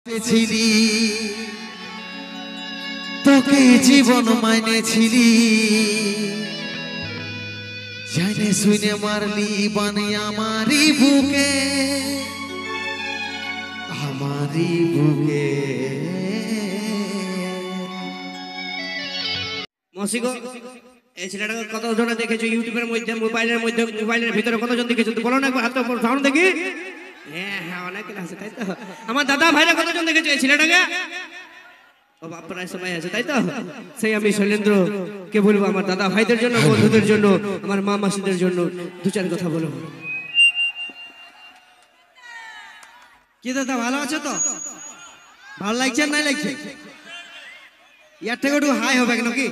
পেছিলি তোকে জীবন মাইনেছিলি জানে শুনে মারলি বানে আমারই বুকে মসিগো এই ছেলেটাকে কতজন দেখেছো ইউটিউবের মধ্যে মোবাইলের ভিতরে কতজন দেখেছো বলো না একবার হাত উপর সাউন্ড দেখি। হ্যাঁ হ্যাঁ অনেক আছে তাই তো। আমার দাদা ভাইরা কতজন দেখেছো এই ছেলেটাকে? ও বাপ প্রায় সবাই আছে তাই তো। সেই আমি শৈলেন্দ্র কে বলবো আমার দাদা ভাইদের জন্য, বন্ধুদের জন্য, আমার মা মাসিদের জন্য দু চার কথা বলো। কি দাদা ভালো আছো তো? ভালো লাগছে না লাগছে? ইয়ার থেকে একটু হাই হবে নাকি?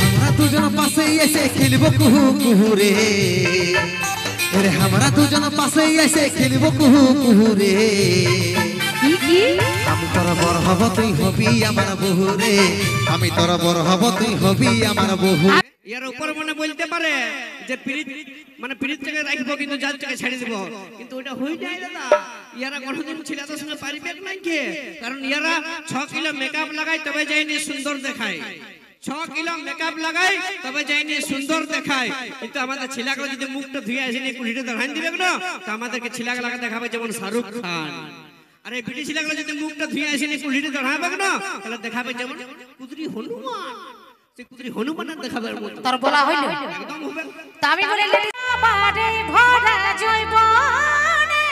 আমরা দুজন পাশে এসে খেলবো কুহু কুহু রে রে আমরা দুজন পাশে এসে খেলবো কুহু কুহু রে আমি তোর বড় হব তুই হবি আমার বহু রে আমি তোর বড় হব তুই হবি আমার বহু। ইয়ার উপর মনে বলতে পারে যে পিরিত মানে পিরিত থেকে রাখবো কিন্তু জাল থেকে ছেড়ে দিব, কিন্তু ওটা হই যায় দাদা। ইয়ারা কোনদিন ছেলেদের সঙ্গে পারিবে না কে? কারণ ইয়ারা 6 কিলো মেকআপ লাগায় তবে যাইনি সুন্দর দেখায়, 6 কিলো মেকআপ লাগায় তবে যাইনি সুন্দর দেখায়। কিন্তু আমাদের ছেলেগুলো যদি মুখটা ধুয়ে আসেনি কুড়িটা দাঁড়ান দিবে না তো আমাদেরকে ছেলেগুলো দেখাবে যেমন শাহরুখ খান। আর এই বিটি ছেলেগুলো যদি মুখটা ধুয়ে আসেনি কুড়িটা দাঁড়াবে না তাহলে দেখাবে যেমন কুদরি হনুমান। সে কুদরি হনুমানের দেখাবার মতো তোর বলা হইল একদম হবে। তা আমি বলে বাড়ি ভরা জৈবনে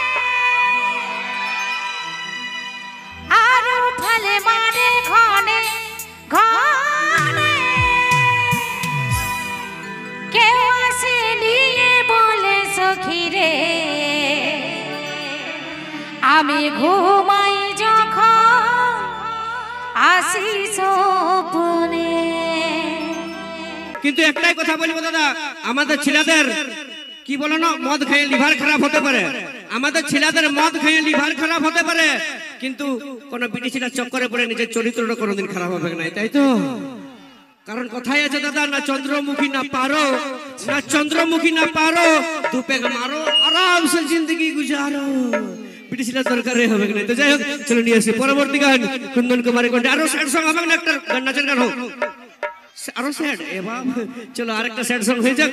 আর ফলে মারে ঘনে ঘনে কেউ আসে নিয়ে বলে সখী রে আমি ঘুমাই যখন আসি স্বপ্নে। কিন্তু একটাই কথা বলবো দাদা, আমাদের ছেলেদের কি বলো না মদ খেয়ে লিভার খারাপ হতে পারে, আমাদের ছেলেদের মদ খেয়ে লিভার খারাপ হতে পারে, কিন্তু কোন বিটি ছেলের চক্করে পড়ে নিজের চরিত্রটা কোনোদিন খারাপ হবে না, তাই তো? কারণ কথাই আছে দাদা, না চন্দ্রমুখী না পারো, না চন্দ্রমুখী না পারো, দুপেগ মারো আরাম সে জিন্দগি গুজারো। বিটি ছেলের দরকারে হবে না। তো যাই হোক চলো নিয়ে আসি পরবর্তী গান কুন্দন কুমারের কণ্ঠে। আরো স্যাড সং হবে না, একটা গান নাচের গান হোক আরো স্যাড। এবার চলো আরেকটা স্যাড সং হয়ে যাক।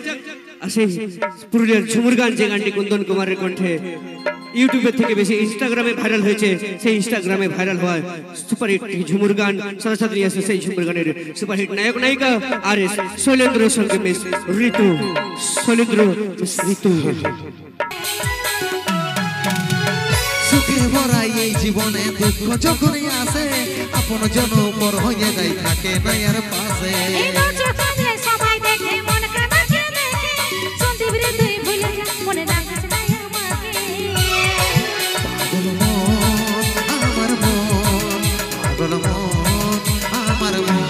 আর সেই পুরুলিয়ার ঝুমুর গান, যে গানটি কুন্দন কুমারের কণ্ঠে ইউটিউবের থেকে বেশি ইনস্টাগ্রামে ভাইরাল হয়েছে, সেই ইনস্টাগ্রামে ভাইরাল হয় সুপারহিট ঝুমুর গান। সাথে সাথে নিয়ে আসে সেই ঝুমুর গানের সুপারহিট নায়ক নায়িকা আর শৈলেন্দ্রের সঙ্গে মিস ঋতু। শৈলেন্দ্র মিস ঋতু। সুখে ভরা এই জীবনে দুঃখ যখনই আসে আপন জন পর হয়ে যায় থাকে না আর পাশে। সবাই দেখে মন কাঁদছে দেখে সন্দীপ রে তুই ভুলে যা মনে রাখিস না আমাকে। পাগল মন আমার মন পাগল মন আমার মন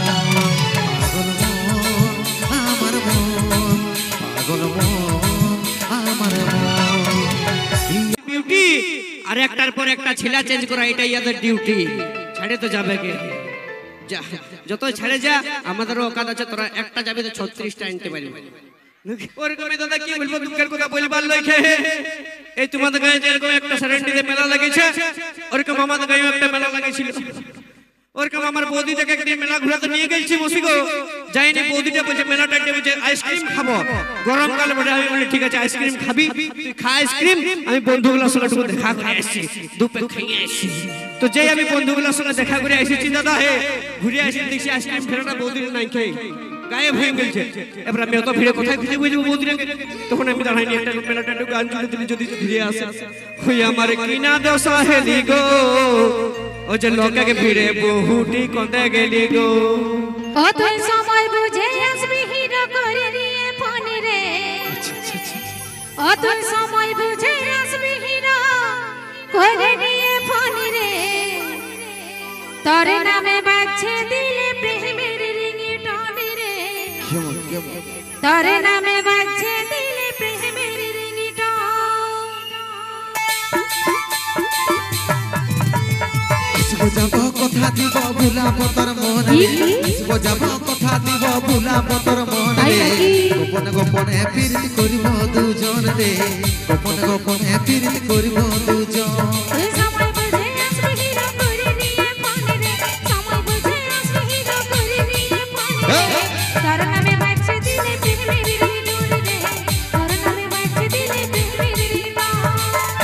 পাগল মন আমার মন। ডিউটি আর একটার পর একটা ছেলে চেঞ্জ করা, এটাই আমাদের ডিউটি। ছাড়ে তো যাবে কে? যত ছেড়ে যা আমাদেরও অকাত আছে, তোরা একটা যাবে তো 36টা আনতে পারবি। ওরকম দাদা কি বলবো, দুঃখের কথা বলবার লইখে এই তোমাদের গায়ে যেরকম একটা সারেন্ডিতে মেলা লাগিয়েছে, ওরকম আমাদের গায়ে একটা মেলা লাগিয়েছিল। ওরকম আমার বৌদিটাকে একদিন মেলা ঘুরাতে নিয়ে গেছি মসিগো, যাইনি। বৌদিটা বলছে মেলাটা বলছে আইসক্রিম খাবো, গরমকাল বলে। আমি বলি ঠিক আছে আইসক্রিম খাবি, তুই খা আইসক্রিম, আমি বন্ধুগুলোর সঙ্গে একটু দেখা করে আসছি, দুপে খেয়ে আসছি। তো যেই আমি বন্ধুগুলোর সঙ্গে দেখা করে এসেছি দাদা, হে ঘুরে আসি দেখছি আইসক্রিম ফেরাটা বৌদির নাই খেয়ে গায়েব হয়ে গেছে। এবার আমি অত ভিড়ে কোথায় খুঁজে বুঝবো বৌদিটাকে? তখন আমি দাঁড়াইনি, একটা মেলাটা একটু গান চলে দিলি যদি ফিরে আসে। হই আমার কিনা দেও সাহেলি গো, ও যে লোককে ভিড়ে বহুটি কোতে গেলি গো। ও তুই সময় বুঝে আসবি হিরো করে নিয়ে ফোন রে। ও তুই সময় বুঝে আসবি হিরো করে নিয়ে ফোন রে। তোর নামে বাজছে দিলে প্রেমের রিংটোন রে। তোর নামে বাজছে দিলে প্রেমের রিংটোন। যাব কথা দিব ভুলাব তোর মনে, যাব কথা দিব ভুলাব তোর মনে। গোপনে গোপনে প্রীতি করিব দুজন রে, গোপনে গোপনে প্রীতি করিব দুজন।